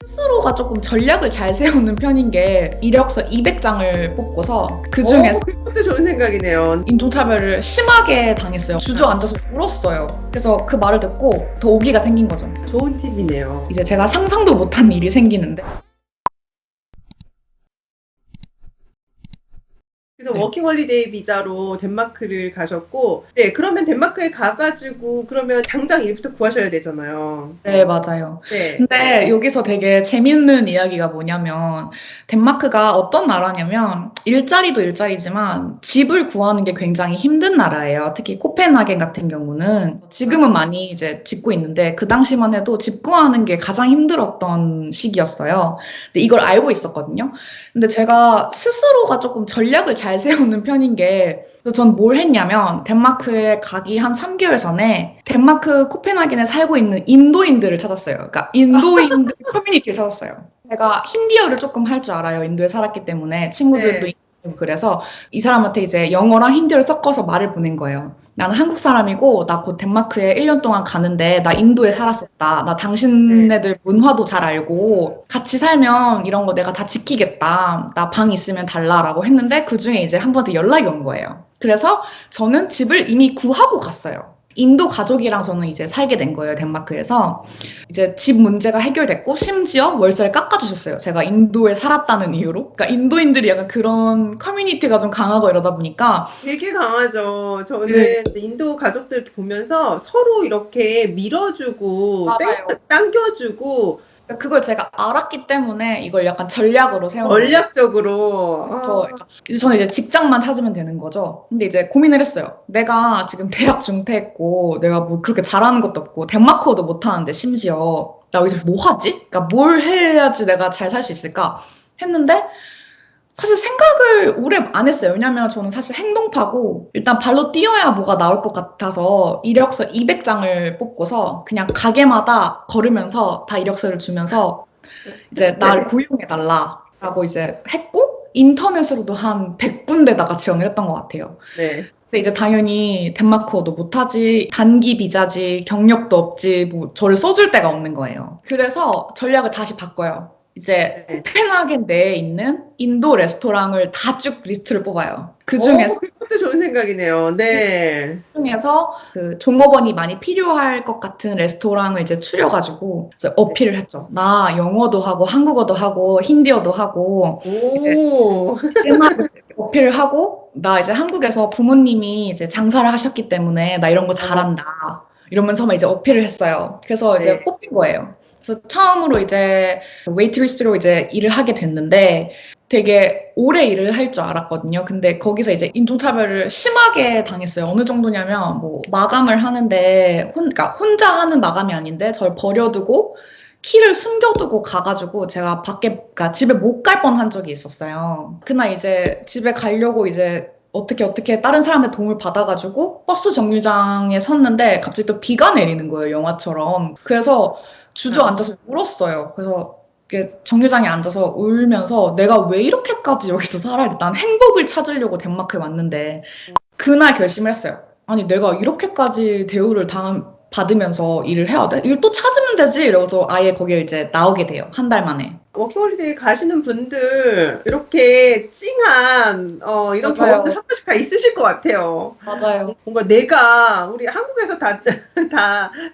스스로가 조금 전략을 잘 세우는 편인 게 이력서 200장을 뽑고서 그 중에서 그것도 좋은 생각이네요. 인종차별을 심하게 당했어요. 주저앉아서 울었어요. 그래서 그 말을 듣고 더 오기가 생긴 거죠. 좋은 팁이네요. 이제 제가 상상도 못한 일이 생기는데 그래서 네. 워킹홀리데이 비자로 덴마크를 가셨고, 네, 그러면 덴마크에 가가지고, 그러면 당장 일부터 구하셔야 되잖아요. 네, 맞아요. 네. 근데 여기서 되게 재밌는 이야기가 뭐냐면, 덴마크가 어떤 나라냐면, 일자리도 일자리지만, 집을 구하는 게 굉장히 힘든 나라예요. 특히 코펜하겐 같은 경우는. 지금은 많이 이제 짓고 있는데, 그 당시만 해도 집 구하는 게 가장 힘들었던 시기였어요. 근데 이걸 알고 있었거든요. 근데 제가 스스로가 조금 전략을 잘 세우는 편인 게, 그래서 전 뭘 했냐면, 덴마크에 가기 한 3개월 전에, 덴마크 코펜하겐에 살고 있는 인도인들을 찾았어요. 그러니까 인도인들 커뮤니티를 찾았어요. 제가 힌디어를 조금 할 줄 알아요. 인도에 살았기 때문에 친구들도 네. 인도이고 그래서 이 사람한테 이제 영어랑 힌디어를 섞어서 말을 보낸 거예요. 나는 한국 사람이고 나 곧 덴마크에 1년 동안 가는데 나 인도에 살았었다. 나 네. 당신네들 문화도 잘 알고 같이 살면 이런 거 내가 다 지키겠다. 나 방 있으면 달라라고 했는데 그중에 이제 한 번한테 연락이 온 거예요. 그래서 저는 집을 이미 구하고 갔어요. 인도 가족이랑 저는 이제 살게 된 거예요, 덴마크에서. 이제 집 문제가 해결됐고, 심지어 월세를 깎아주셨어요. 제가 인도에 살았다는 이유로. 그러니까 인도인들이 약간 그런 커뮤니티가 좀 강하고 이러다 보니까, 되게 강하죠. 그, 저는 인도 가족들 이렇게 보면서 서로 이렇게 밀어주고, 맞아요. 당겨주고, 그러니까 그걸 제가 알았기 때문에 이걸 약간 전략으로 세운 거죠. 전략적으로, 이제 저는 이제 직장만 찾으면 되는 거죠. 근데 이제 고민을 했어요. 내가 지금 대학 중퇴했고, 내가 뭐 그렇게 잘하는 것도 없고, 덴마크어도 못하는데, 심지어. 나 여기서 뭐 하지? 그러니까 뭘 해야지 내가 잘 살 수 있을까? 했는데, 사실 생각을 오래 안 했어요. 왜냐면 저는 사실 행동파고, 일단 발로 뛰어야 뭐가 나올 것 같아서, 이력서 200장을 뽑고서, 그냥 가게마다 걸으면서 다 이력서를 주면서, 이제 나를 네. 고용해달라라고 이제 했고 인터넷으로도 한 100군데다가 지원을 했던 것 같아요. 네. 근데 이제 당연히 덴마크어도 못하지, 단기 비자지, 경력도 없지, 뭐 저를 써줄 데가 없는 거예요. 그래서 전략을 다시 바꿔요. 이제 네. 코펜하겐 내에 있는 인도 레스토랑을 다 쭉 리스트를 뽑아요. 그 중에서 그것도 좋은 생각이네요. 네. 그 종업원이 많이 필요할 것 같은 레스토랑을 이제 추려가지고 이제 어필을 했죠. 나 영어도 하고 한국어도 하고 힌디어도 하고 이제 오, 일말을 어필을 하고 나 이제 한국에서 부모님이 이제 장사를 하셨기 때문에 나 이런 거 어, 잘한다. 이러면서 막 이제 어필을 했어요. 그래서 이제 네. 뽑힌 거예요. 그래서 처음으로 이제 웨이트리스트로 이제 일을 하게 됐는데 되게 오래 일을 할 줄 알았거든요. 근데 거기서 이제 인종차별을 심하게 당했어요. 어느 정도냐면 뭐 마감을 하는데 그러니까 혼자 하는 마감이 아닌데 저를 버려두고 키를 숨겨두고 가가지고 제가 그러니까 집에 못 갈 뻔한 적이 있었어요. 그날 이제 집에 가려고 이제 어떻게 다른 사람의 도움을 받아가지고 버스 정류장에 섰는데 갑자기 또 비가 내리는 거예요, 영화처럼. 그래서 주저앉아서 울었어요. 그래서 이렇게 정류장에 앉아서 울면서 내가 왜 이렇게까지 여기서 살아야 돼? 난 행복을 찾으려고 덴마크에 왔는데 그날 결심을 했어요. 아니, 내가 이렇게까지 대우를 받으면서 일을 해야 돼? 일 또 찾으면 되지? 이러고서 아예 거기에 이제 나오게 돼요. 한 달 만에. 워킹홀리데이 가시는 분들, 이렇게 찡한, 이런 경험들 맞아요. 한 번씩 다 있으실 것 같아요. 맞아요. 뭔가 우리 한국에서 다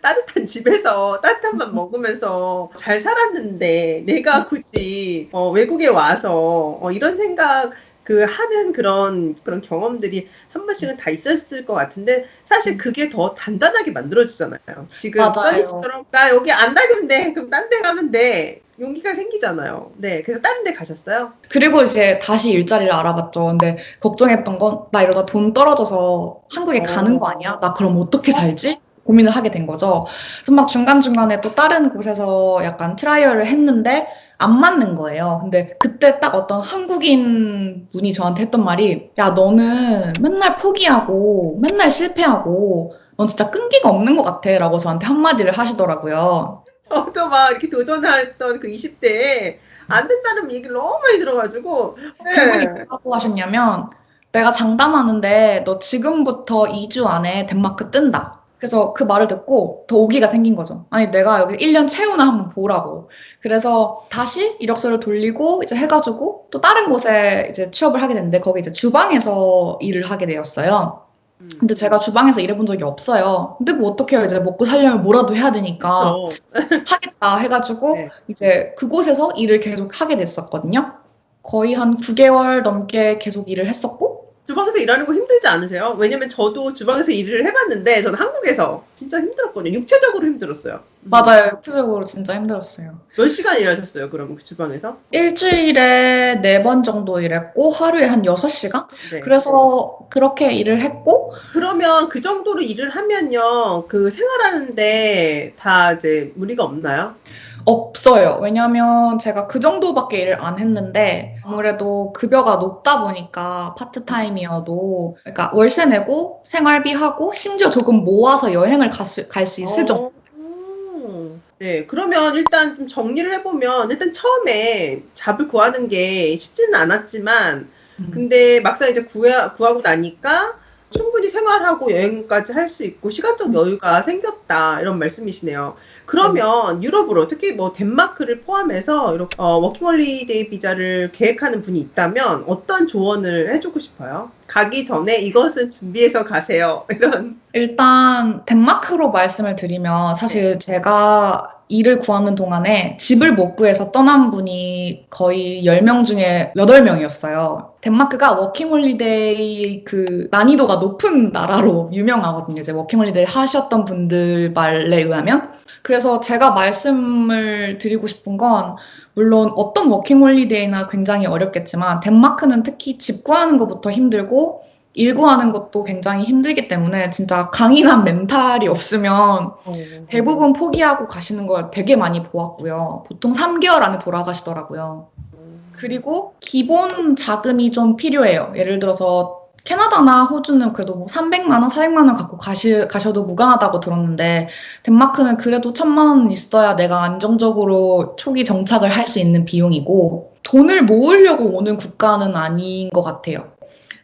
따뜻한 집에서 따뜻한 밥 먹으면서 잘 살았는데, 내가 굳이, 외국에 와서, 이런 생각, 하는 그런 경험들이 한 번씩은 다 있었을 것 같은데, 사실 그게 더 단단하게 만들어주잖아요. 지금 써니 맞아요. 씨처럼, 나 여기 안 다니면 돼. 그럼 딴 데 가면 돼. 용기가 생기잖아요. 네. 그래서 다른 데 가셨어요? 그리고 이제 다시 일자리를 알아봤죠. 근데 걱정했던 건, 나 이러다 돈 떨어져서 한국에 가는 어, 거 아니야? 나 그럼 어떻게 살지? 고민을 하게 된 거죠. 그래서 막 중간중간에 또 다른 곳에서 약간 트라이얼을 했는데, 안 맞는 거예요. 근데 그때 딱 어떤 한국인 분이 저한테 했던 말이, 야, 너는 맨날 포기하고, 맨날 실패하고, 넌 진짜 끈기가 없는 것 같아. 라고 저한테 한마디를 하시더라고요. 저도 막 이렇게 도전했던 그 20대에 안 된다는 얘기를 너무 많이 들어가지고, 그분이 네. 뭐라고 하셨냐면, 내가 장담하는데 너 지금부터 2주 안에 덴마크 뜬다. 그래서 그 말을 듣고 더 오기가 생긴 거죠. 아니, 내가 여기 1년 채우나 한번 보라고. 그래서 다시 이력서를 돌리고 이제 해가지고 또 다른 곳에 이제 취업을 하게 됐는데 거기 이제 주방에서 일을 하게 되었어요. 근데 제가 주방에서 일해본 적이 없어요. 근데 뭐 어떡해요. 이제 먹고 살려면 뭐라도 해야 되니까 그렇죠. 하겠다 해가지고 네. 이제 그곳에서 일을 계속 하게 됐었거든요. 거의 한 9개월 넘게 계속 일을 했었고, 주방에서 일하는 거 힘들지 않으세요? 왜냐면 저도 주방에서 일을 해봤는데 저는 한국에서 진짜 힘들었거든요. 육체적으로 힘들었어요. 맞아요. 육체적으로 진짜 힘들었어요. 몇 시간 일하셨어요, 그러면 그 주방에서? 일주일에 4번 정도 일했고, 하루에 한 6시간? 네. 그래서 그렇게 일을 했고, 그러면 그 정도로 일을 하면요, 그 생활하는데 다 이제 무리가 없나요? 없어요. 왜냐면 제가 그 정도밖에 일을 안 했는데, 아무래도 급여가 높다 보니까 파트타임이어도, 그러니까 월세 내고, 생활비 하고, 심지어 조금 모아서 여행을 갈 수 있을 정도. 어, 네. 그러면 일단 좀 정리를 해보면, 일단 처음에 잡을 구하는 게 쉽지는 않았지만, 근데 막상 이제 구하고 나니까 충분히 생활하고 여행까지 할 수 있고 시간적 여유가 생겼다. 이런 말씀이시네요. 그러면 유럽으로, 특히 뭐 덴마크를 포함해서 이렇게 워킹홀리데이 비자를 계획하는 분이 있다면 어떤 조언을 해주고 싶어요? 가기 전에 이것은 준비해서 가세요. 이런. 일단 덴마크로 말씀을 드리면 사실 제가 일을 구하는 동안에 집을 못 구해서 떠난 분이 거의 10명 중에 8명이었어요. 덴마크가 워킹홀리데이 그 난이도가 높은 나라로 유명하거든요. 이제 워킹홀리데이 하셨던 분들 말에 의하면. 그래서 제가 말씀을 드리고 싶은 건 물론 어떤 워킹홀리데이나 굉장히 어렵겠지만 덴마크는 특히 집 구하는 것부터 힘들고 일 구하는 것도 굉장히 힘들기 때문에 진짜 강인한 멘탈이 없으면 대부분 포기하고 가시는 걸 되게 많이 보았고요. 보통 3개월 안에 돌아가시더라고요. 그리고 기본 자금이 좀 필요해요. 예를 들어서 캐나다나 호주는 그래도 뭐 300만 원, 400만 원 갖고 가셔도 무관하다고 들었는데 덴마크는 그래도 1000만 원 있어야 내가 안정적으로 초기 정착을 할 수 있는 비용이고 돈을 모으려고 오는 국가는 아닌 것 같아요.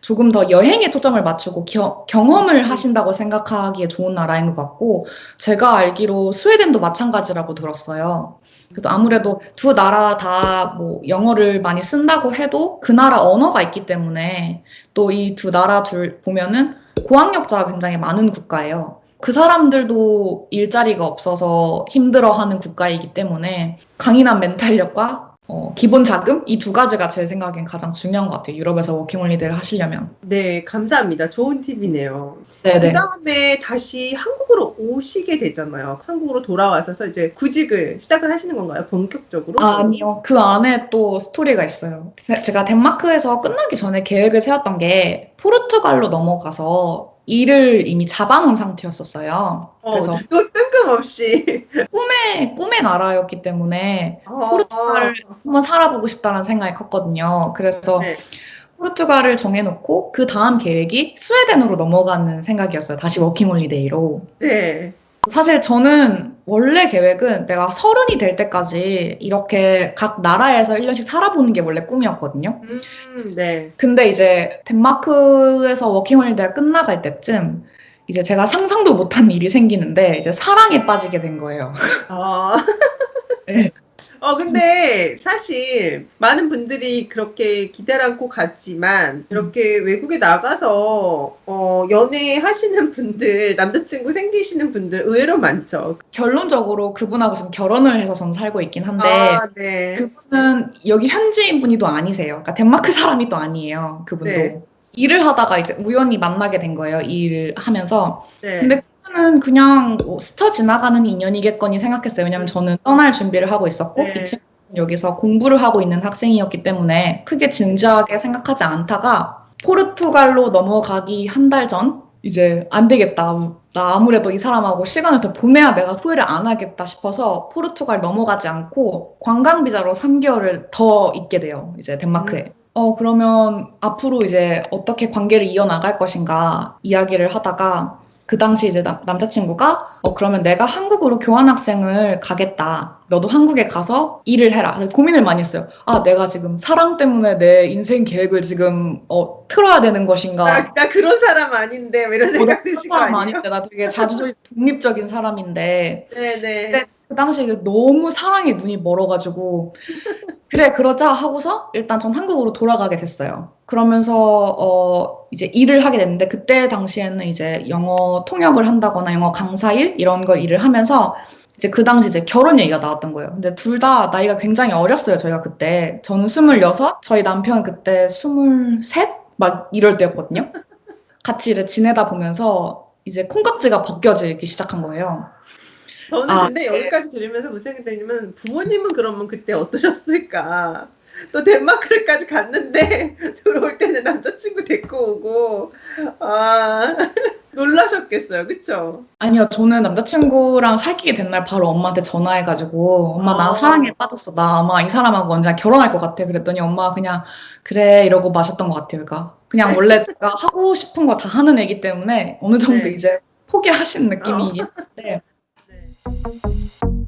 조금 더 여행에 초점을 맞추고 경험을 하신다고 생각하기에 좋은 나라인 것 같고, 제가 알기로 스웨덴도 마찬가지라고 들었어요. 그래도 아무래도 두 나라 다 뭐 영어를 많이 쓴다고 해도 그 나라 언어가 있기 때문에 또 이 두 나라 둘 보면은 고학력자가 굉장히 많은 국가예요. 그 사람들도 일자리가 없어서 힘들어하는 국가이기 때문에 강인한 멘탈력과 기본 자금? 이 두 가지가 제 생각엔 가장 중요한 것 같아요. 유럽에서 워킹홀리데이를 하시려면. 네, 감사합니다. 좋은 팁이네요. 그 네네. 다음에 다시 한국으로 오시게 되잖아요. 한국으로 돌아와서 이제 구직을 시작을 하시는 건가요? 본격적으로? 아니요. 그 안에 또 스토리가 있어요. 제가 덴마크에서 끝나기 전에 계획을 세웠던 게 포르투갈로 넘어가서 일을 이미 잡아놓은 상태였었어요. 그래서 또 뜬금없이. 꿈의 나라였기 때문에 어, 포르투갈을 한번 살아보고 싶다는 생각이 컸거든요. 그래서 네. 포르투갈을 정해놓고 그 다음 계획이 스웨덴으로 넘어가는 생각이었어요. 다시 워킹홀리데이로. 네. 사실 저는 원래 계획은 내가 30이 될 때까지 이렇게 각 나라에서 1년씩 살아보는 게 원래 꿈이었거든요. 네. 근데 이제 덴마크에서 워킹홀리데이가 끝나갈 때쯤 이제 제가 상상도 못한 일이 생기는데 이제 사랑에 빠지게 된 거예요. 어, 네. 근데 사실 많은 분들이 그렇게 기대를 않고 갔지만, 이렇게 외국에 나가서, 연애하시는 분들, 남자친구 생기시는 분들 의외로 많죠. 결론적으로 그분하고 지금 결혼을 해서 전 살고 있긴 한데 아, 네. 그분은 여기 현지인 분이 또 아니세요. 그러니까 덴마크 사람이 또 아니에요. 그분도. 네. 일을 하다가 이제 우연히 만나게 된 거예요. 이 일을 하면서. 네. 근데 그거는 그냥 뭐 스쳐 지나가는 인연이겠거니 생각했어요. 왜냐면 저는 떠날 준비를 하고 있었고 네. 이 친구는 여기서 공부를 하고 있는 학생이었기 때문에 크게 진지하게 생각하지 않다가 포르투갈로 넘어가기 한 달 전 이제 안 되겠다. 나 아무래도 이 사람하고 시간을 더 보내야 내가 후회를 안 하겠다 싶어서 포르투갈 넘어가지 않고 관광 비자로 3개월을 더 있게 돼요. 이제 덴마크에. 그러면 앞으로 이제 어떻게 관계를 이어나갈 것인가 이야기를 하다가 그 당시 이제 남자친구가 그러면 내가 한국으로 교환학생을 가겠다. 너도 한국에 가서 일을 해라. 그래서 고민을 많이 했어요. 아, 내가 지금 사랑 때문에 내 인생 계획을 지금 틀어야 되는 것인가? 나 그런 사람 아닌데 뭐 이런 생각 드신 거 사람 아니에요? 아닌데 나 되게 자주적이고 독립적인 사람인데 네네. 근데 그 당시에 너무 사랑에 눈이 멀어가지고 그래 그러자 하고서 일단 전 한국으로 돌아가게 됐어요. 그러면서 이제 일을 하게 됐는데 그때 당시에는 이제 영어 통역을 한다거나 영어 강사일 이런 걸 일을 하면서 이제 그 당시 이제 결혼 얘기가 나왔던 거예요. 근데 둘 다 나이가 굉장히 어렸어요. 저희가 그때 저는 26, 저희 남편은 그때 23? 막 이럴 때였거든요. 같이 이제 지내다 보면서 이제 콩깍지가 벗겨지기 시작한 거예요. 저는 아, 근데 여기까지 들으면서 무슨 생각이 드냐면 부모님은 그러면 그때 어떠셨을까? 또 덴마크까지 갔는데 들어올 때는 남자친구 데리고 오고 아 놀라셨겠어요, 그쵸? 아니요, 저는 남자친구랑 사귀게 된 날 바로 엄마한테 전화해가지고, 엄마, 나 사랑에 아, 빠졌어. 나 아마 이 사람하고 언제 결혼할 것 같아. 그랬더니 엄마가 그냥, 그래, 이러고 마셨던 것 같아요. 그러니까. 그냥 원래 제가 하고 싶은 거 다 하는 애기 때문에 어느 정도 네. 이제 포기하신 어, 느낌이긴 한데, 네.